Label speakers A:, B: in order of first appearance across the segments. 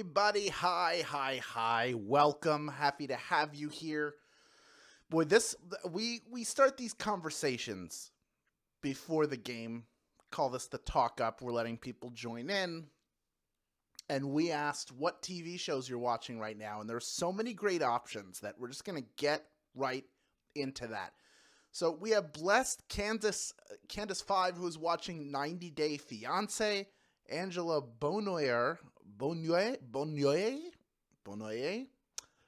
A: everybody. Hi. Welcome. Happy to have you here. Boy, we start these conversations before the game. Call this the talk up. We're letting people join in. And we asked what TV shows you're watching right now. And there's so many great options that we're just going to get right into that. So we have blessed Candace 5, who is watching 90 Day Fiancé. Angela Bonnoyer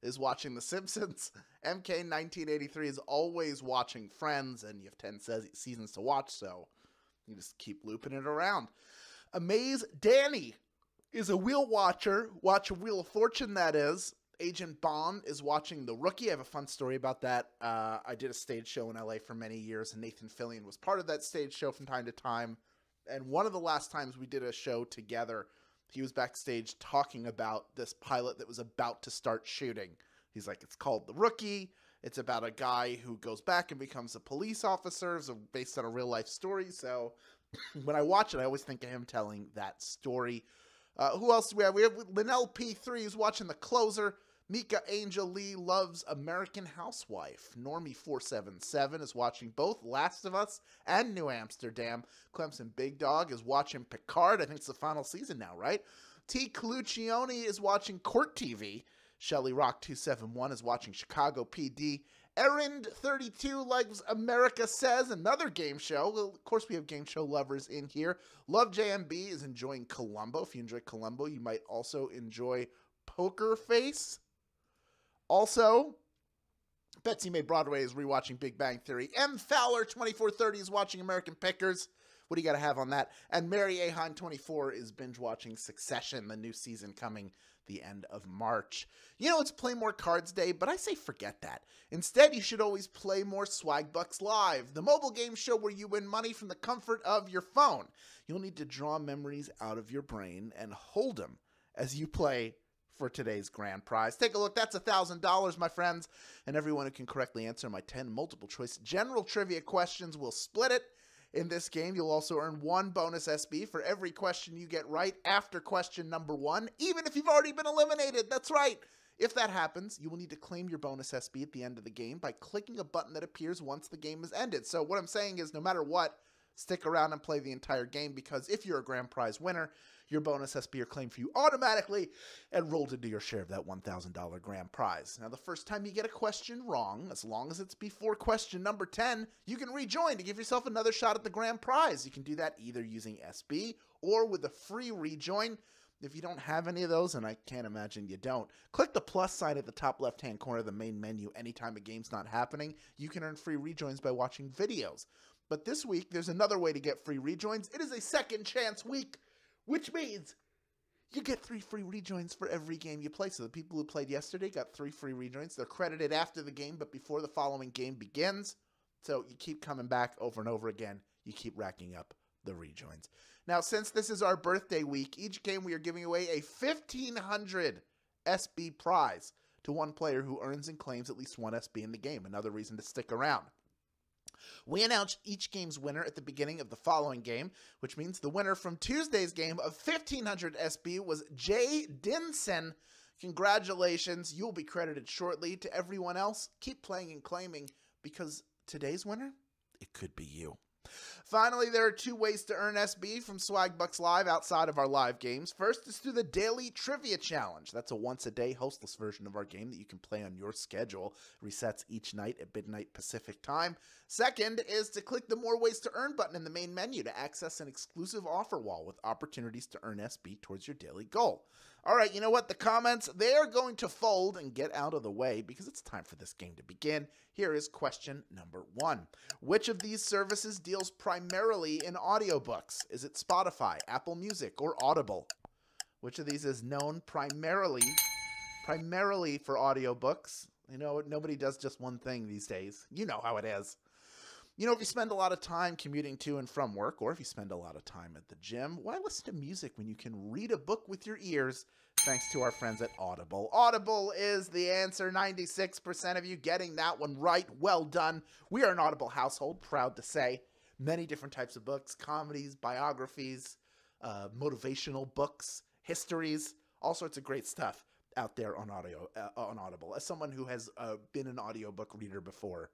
A: is watching The Simpsons. MK1983 is always watching Friends, and you have 10 seasons to watch, so you just keep looping it around. Amaze Danny is a wheel watcher. Watch a Wheel of Fortune, that is. Agent Bond is watching The Rookie. I have a fun story about that. I did a stage show in LA for many years, and Nathan Fillion was part of that stage show from time to time. And one of the last times we did a show together, he was backstage talking about this pilot that was about to start shooting. He's like, it's called The Rookie. It's about a guy who goes back and becomes a police officer, so based on a real life story. So when I watch it, I always think of him telling that story. Who else do we have? We have Linnell P3 who's watching The Closer. Mika Angel Lee loves American Housewife. Normie477 is watching both Last of Us and New Amsterdam. Clemson Big Dog is watching Picard. I think it's the final season now, right? T. Coluccione is watching Court TV. Shelly Rock 271 is watching Chicago PD. Errand32 likes America Says, another game show. Well, of course, we have game show lovers in here. Love JMB is enjoying Columbo. If you enjoy Columbo, you might also enjoy Poker Face. Also, Betsy Mae Broadway is rewatching Big Bang Theory. M. Fowler 2430 is watching American Pickers. What do you got to have on that? And Mary Ahine 24 is binge watching Succession, the new season coming the end of March. You know, it's Play More Cards Day, but I say forget that. Instead, you should always play more Swagbucks Live, the mobile game show where you win money from the comfort of your phone. You'll need to draw memories out of your brain and hold them as you play for today's grand prize. Take a look. That's $1,000, my friends. And everyone who can correctly answer my 10 multiple choice general trivia questions will split it. In this game, you'll also earn 1 bonus SB for every question you get right after question number 1, even if you've already been eliminated. That's right. If that happens, you will need to claim your bonus SB at the end of the game by clicking a button that appears once the game is ended. So what I'm saying is, no matter what, stick around and play the entire game, because if you're a grand prize winner, your bonus SB are claimed for you automatically and rolled into your share of that $1,000 grand prize. Now, the first time you get a question wrong, as long as it's before question number 10, you can rejoin to give yourself another shot at the grand prize. You can do that either using SB or with a free rejoin. If you don't have any of those, and I can't imagine you don't, click the plus sign at the top left-hand corner of the main menu anytime a game's not happening. You can earn free rejoins by watching videos. But this week, there's another way to get free rejoins. It is a second chance week, which means you get 3 free rejoins for every game you play. So the people who played yesterday got 3 free rejoins. They're credited after the game, but before the following game begins. So you keep coming back over and over again. You keep racking up the rejoins. Now, since this is our birthday week, each game we are giving away a 1,500 SB prize to one player who earns and claims at least 1 SB in the game. Another reason to stick around. We announce each game's winner at the beginning of the following game, which means the winner from Tuesday's game of 1,500 SB was Jay Dinson. Congratulations. You'll be credited shortly. To everyone else, keep playing and claiming, because today's winner, it could be you. Finally, there are 2 ways to earn SB from Swagbucks Live outside of our live games. First is through the Daily Trivia Challenge. That's a once-a-day hostless version of our game that you can play on your schedule. Resets each night at midnight Pacific time. Second is to click the More Ways to Earn button in the main menu to access an exclusive offer wall with opportunities to earn SB towards your daily goal. All right, you know what? The comments, they are going to fold and get out of the way because it's time for this game to begin. Here is question number 1. Which of these services deals primarily in audiobooks? Is it Spotify, Apple Music, or Audible? Which of these is known primarily for audiobooks? You know, nobody does just one thing these days. You know how it is. You know, if you spend a lot of time commuting to and from work, or if you spend a lot of time at the gym, why listen to music when you can read a book with your ears, thanks to our friends at Audible? Audible is the answer. 96% of you getting that one right. Well done. We are an Audible household, proud to say. Many different types of books, comedies, biographies, motivational books, histories, All sorts of great stuff out there on Audible. As someone who has been an audiobook reader before,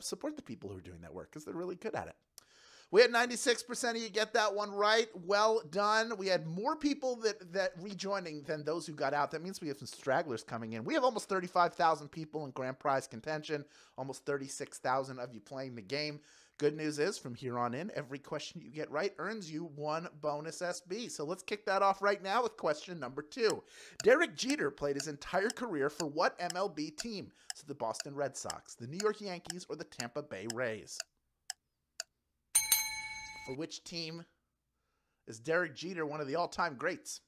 A: support the people who are doing that work because they're really good at it. We had 96% of you get that one right. Well done. We had more people that rejoining than those who got out. That means we have some stragglers coming in. We have almost 35,000 people in grand prize contention, almost 36,000 of you playing the game. Good news is, from here on in, every question you get right earns you 1 bonus SB. So let's kick that off right now with question number 2. Derek Jeter played his entire career for what MLB team? So the Boston Red Sox, the New York Yankees, or the Tampa Bay Rays? For which team is Derek Jeter one of the all-time greats?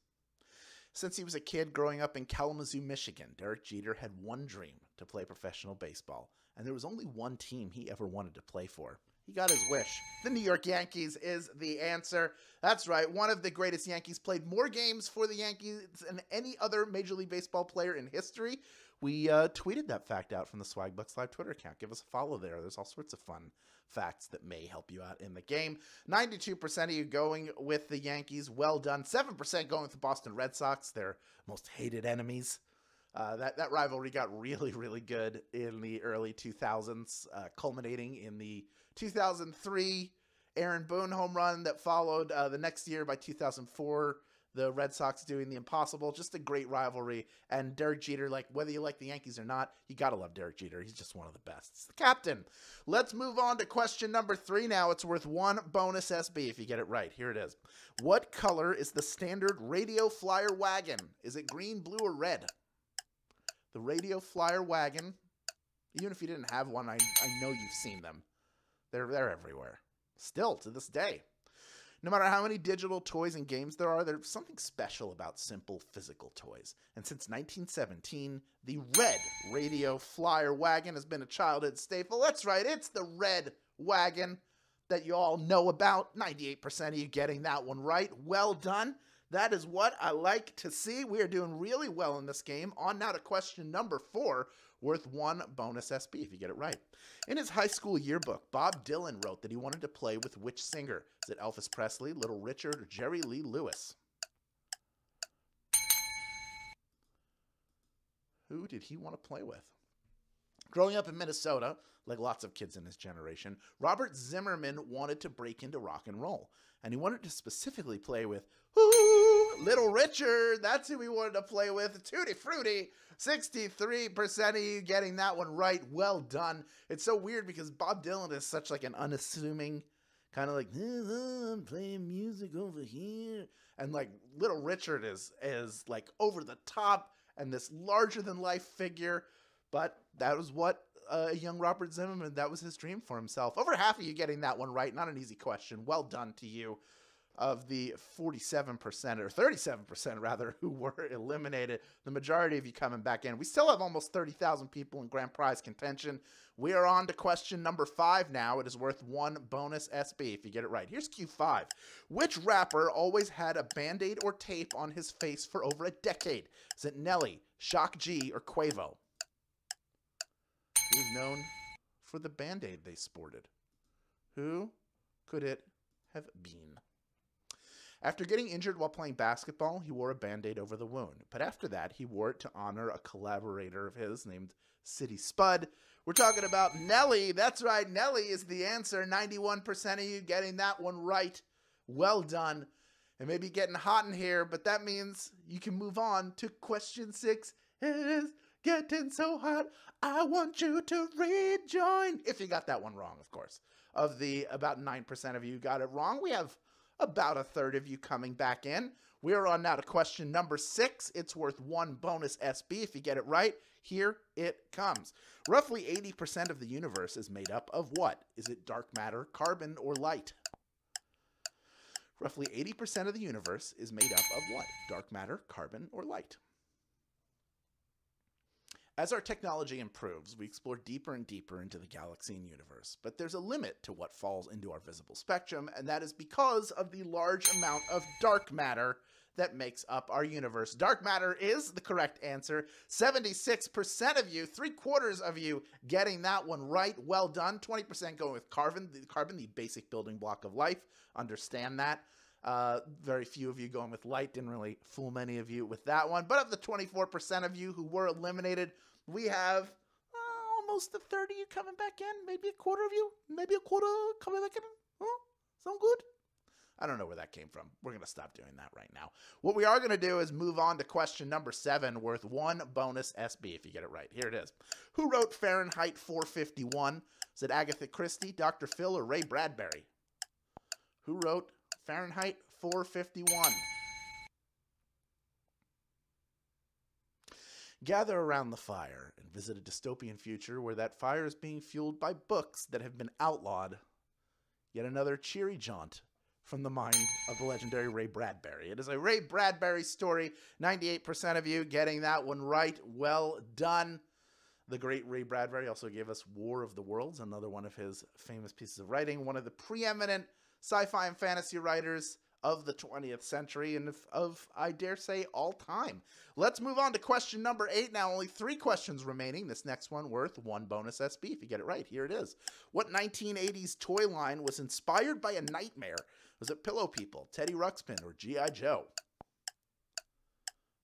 A: Since he was a kid growing up in Kalamazoo, Michigan, Derek Jeter had one dream: to play professional baseball. And there was only one team he ever wanted to play for. He got his wish. The New York Yankees is the answer. That's right. One of the greatest Yankees, played more games for the Yankees than any other Major League Baseball player in history. We tweeted that fact out from the Swagbucks Live Twitter account. Give us a follow there. There's all sorts of fun facts that may help you out in the game. 92% of you going with the Yankees. Well done. 7% going with the Boston Red Sox, their most hated enemies. That rivalry got really, really good in the early 2000s, culminating in the 2003 Aaron Boone home run that followed the next year. By 2004, the Red Sox doing the impossible. Just a great rivalry. And Derek Jeter, like, whether you like the Yankees or not, you got to love Derek Jeter. He's just one of the best. It's the captain. Let's move on to question number 3 now. It's worth 1 bonus SB if you get it right. Here it is. What color is the standard radio flyer wagon? Is it green, blue, or red? The radio flyer wagon, even if you didn't have one, I know you've seen them. They're everywhere. Still, to this day. No matter how many digital toys and games there are, there's something special about simple physical toys. And since 1917, the red radio flyer wagon has been a childhood staple. That's right, it's the red wagon that you all know about. 98% of you getting that one right. Well done. That is what I like to see. We are doing really well in this game. On now to question number 4, worth 1 bonus SB if you get it right. In his high school yearbook, Bob Dylan wrote that he wanted to play with which singer? Is it Elvis Presley, Little Richard, or Jerry Lee Lewis? Who did he want to play with? Growing up in Minnesota, like lots of kids in his generation, Robert Zimmerman wanted to break into rock and roll. And he wanted to specifically play with Little Richard. That's who he wanted to play with. Tutti Frutti. 63% of you getting that one right. Well done. It's so weird because Bob Dylan is such like an unassuming kind of like, I'm playing music over here. And like Little Richard is like over the top and this larger than life figure. But that was what a young Robert Zimmerman, that was his dream for himself. Over half of you getting that one right. Not an easy question. Well done to you. Of the 47% or 37% rather who were eliminated, the majority of you coming back in. We still have almost 30,000 people in grand prize contention. We are on to question number 5 now. It is worth 1 bonus SB if you get it right. Here's Q5. Which rapper always had a Band-Aid or tape on his face for over a decade? Is it Nelly, Shock G, or Quavo? Who's known for the Band-Aid they sported? Who could it have been? After getting injured while playing basketball, he wore a Band-Aid over the wound. But after that, he wore it to honor a collaborator of his named City Spud. We're talking about Nelly. That's right, Nelly is the answer. 91% of you getting that one right. Well done. It may be getting hot in here, but that means you can move on to question 6. It is getting so hot, I want you to rejoin. If you got that one wrong, of course. Of the about 9% of you got it wrong, we have about a third of you coming back in. We're on now to question number 6. It's worth 1 bonus SB if you get it right. Here it comes. Roughly 80% of the universe is made up of what? Is it dark matter, carbon, or light? Roughly 80% of the universe is made up of what? Dark matter, carbon, or light? As our technology improves, we explore deeper and deeper into the galaxy and universe. But there's a limit to what falls into our visible spectrum, and that is because of the large amount of dark matter that makes up our universe. Dark matter is the correct answer. 76% of you, 3/4 of you getting that one right. Well done. 20% going with carbon, the basic building block of life. Understand that. Very few of you going with light. Didn't really fool many of you with that one. But of the 24% of you who were eliminated, we have almost a third of you coming back in. Maybe a quarter of you. Maybe a quarter coming back in. Huh? Sound good? I don't know where that came from. We're going to stop doing that right now. What we are going to do is move on to question number 7, worth 1 bonus SB if you get it right. Here it is. Who wrote Fahrenheit 451? Is it Agatha Christie, Dr. Phil, or Ray Bradbury? Who wrote Fahrenheit 451? Gather around the fire and visit a dystopian future where that fire is being fueled by books that have been outlawed. Yet another cheery jaunt from the mind of the legendary Ray Bradbury. It is a Ray Bradbury story. 98% of you getting that one right. Well done. The great Ray Bradbury also gave us War of the Worlds, another one of his famous pieces of writing, one of the preeminent sci-fi and fantasy writers of the 20th century and of, I dare say, all time. Let's move on to question number 8 now. Only 3 questions remaining. This next one worth 1 bonus SB if you get it right. Here it is. What 1980s toy line was inspired by a nightmare? Was it Pillow People, Teddy Ruxpin, or G.I. Joe?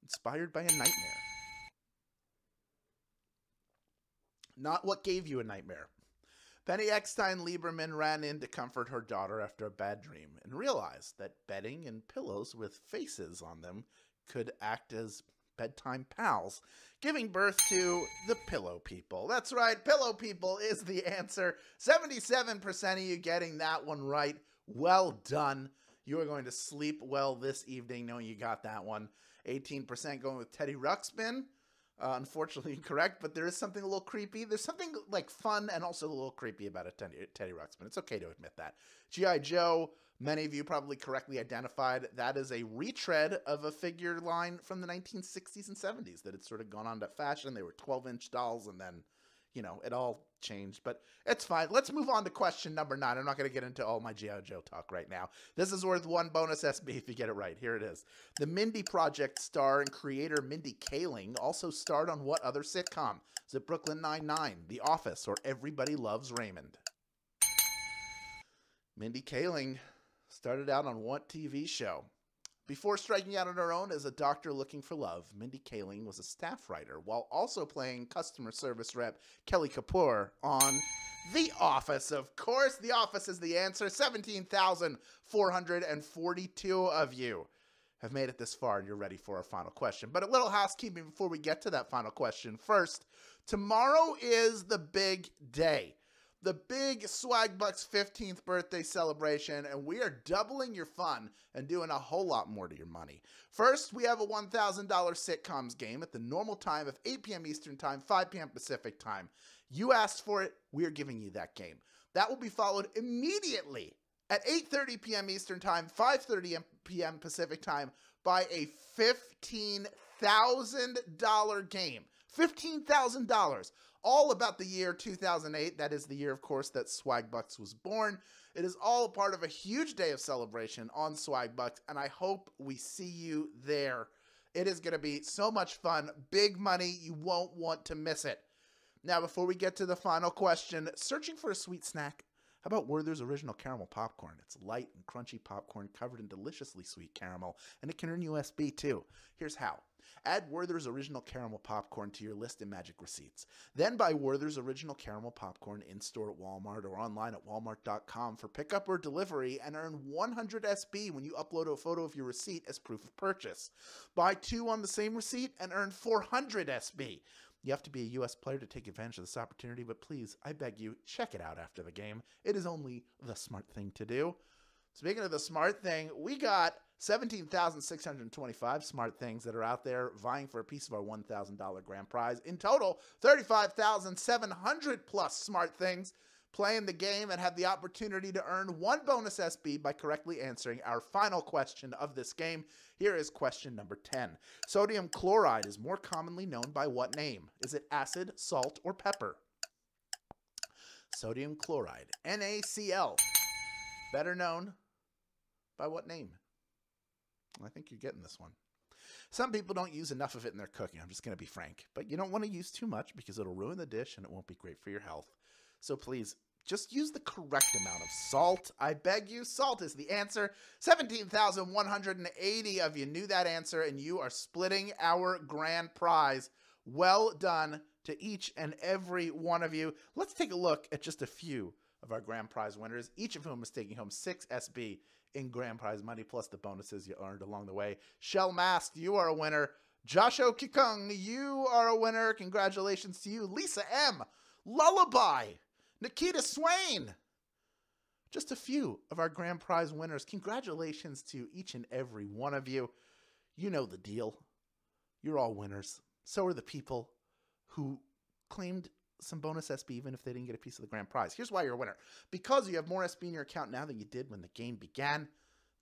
A: Inspired by a nightmare. Not what gave you a nightmare. Penny Eckstein-Lieberman ran in to comfort her daughter after a bad dream and realized that bedding and pillows with faces on them could act as bedtime pals, giving birth to the Pillow People. That's right, Pillow People is the answer. 77% of you getting that one right. Well done. You are going to sleep well this evening knowing you got that one. 18% going with Teddy Ruxpin. Unfortunately incorrect, but there is something a little creepy. There's something like fun and also a little creepy about a Teddy Ruxpin. It's okay to admit that. G.I. Joe, many of you probably correctly identified. That is a retread of a figure line from the 1960s and 70s that had sort of gone on to fashion. They were 12-inch dolls and then, you know, it all changed, but it's fine. Let's move on to question number 9. I'm not going to get into all my G.I. Joe talk right now. This is worth 1 bonus SB if you get it right. Here it is. The Mindy Project star and creator Mindy Kaling also starred on what other sitcom? Is it Brooklyn Nine-Nine, The Office, or Everybody Loves Raymond? Mindy Kaling started out on what TV show? Before striking out on her own as a doctor looking for love, Mindy Kaling was a staff writer while also playing customer service rep Kelly Kapoor on The Office. Of course, The Office is the answer. 17,442 of you have made it this far, and you're ready for our final question. But a little housekeeping before we get to that final question. First, tomorrow is the big day. The big Swagbucks 15th birthday celebration, and we are doubling your fun and doing a whole lot more to your money. First, we have a $1,000 sitcoms game at the normal time of 8 p.m. Eastern Time, 5 p.m. Pacific Time. You asked for it, we are giving you that game. That will be followed immediately at 8:30 p.m. Eastern Time, 5:30 p.m. Pacific Time by a $15,000 game. $15,000. All about the year 2008. That is the year, of course, that Swagbucks was born. It is all a part of a huge day of celebration on Swagbucks, and I hope we see you there. It is going to be so much fun. Big money. You won't want to miss it. Now, before we get to the final question, searching for a sweet snack? How about Werther's Original Caramel Popcorn? It's light and crunchy popcorn covered in deliciously sweet caramel, and it can earn USB too. Here's how. Add Werther's Original Caramel Popcorn to your list in Magic Receipts. Then buy Werther's Original Caramel Popcorn in-store at Walmart or online at walmart.com for pickup or delivery and earn 100 SB when you upload a photo of your receipt as proof of purchase. Buy 2 on the same receipt and earn 400 SB. You have to be a U.S. player to take advantage of this opportunity, but please, I beg you, check it out after the game. It is only the smart thing to do. Speaking of the smart thing, we got 17,625 smart things that are out there vying for a piece of our $1,000 grand prize. In total, 35,700 plus smart things playing the game and have the opportunity to earn 1 bonus SB by correctly answering our final question of this game. Here is question number 10. Sodium chloride is more commonly known by what name? Is it acid, salt, or pepper? Sodium chloride, NaCl, better known by what name? I think you're getting this one. Some people don't use enough of it in their cooking. I'm just going to be frank. But you don't want to use too much because it'll ruin the dish and it won't be great for your health. So please just use the correct amount of salt. I beg you. Salt is the answer. 17,180 of you knew that answer, and you are splitting our grand prize. Well done to each and every one of you. Let's take a look at just a few of our grand prize winners, each of whom is taking home 6 SB in grand prize money, plus the bonuses you earned along the way. Shell Mask, you are a winner. Joshua Kikung, you are a winner. Congratulations to you. Lisa M, Lullaby, Nikita Swain. Just a few of our grand prize winners. Congratulations to each and every one of you. You know the deal. You're all winners. So are the people who claimed some bonus SB even if they didn't get a piece of the grand prize. Here's why you're a winner. Because you have more SB in your account now than you did when the game began.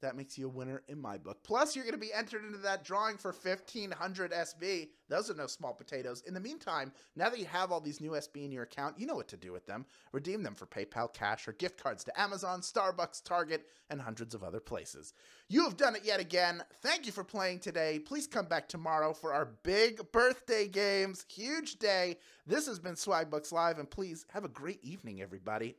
A: That makes you a winner in my book. Plus, you're going to be entered into that drawing for 1,500 SB. Those are no small potatoes. In the meantime, now that you have all these new SB in your account, you know what to do with them. Redeem them for PayPal, cash, or gift cards to Amazon, Starbucks, Target, and hundreds of other places. You have done it yet again. Thank you for playing today. Please come back tomorrow for our big birthday games. Huge day. This has been Swagbucks Live, and please have a great evening, everybody.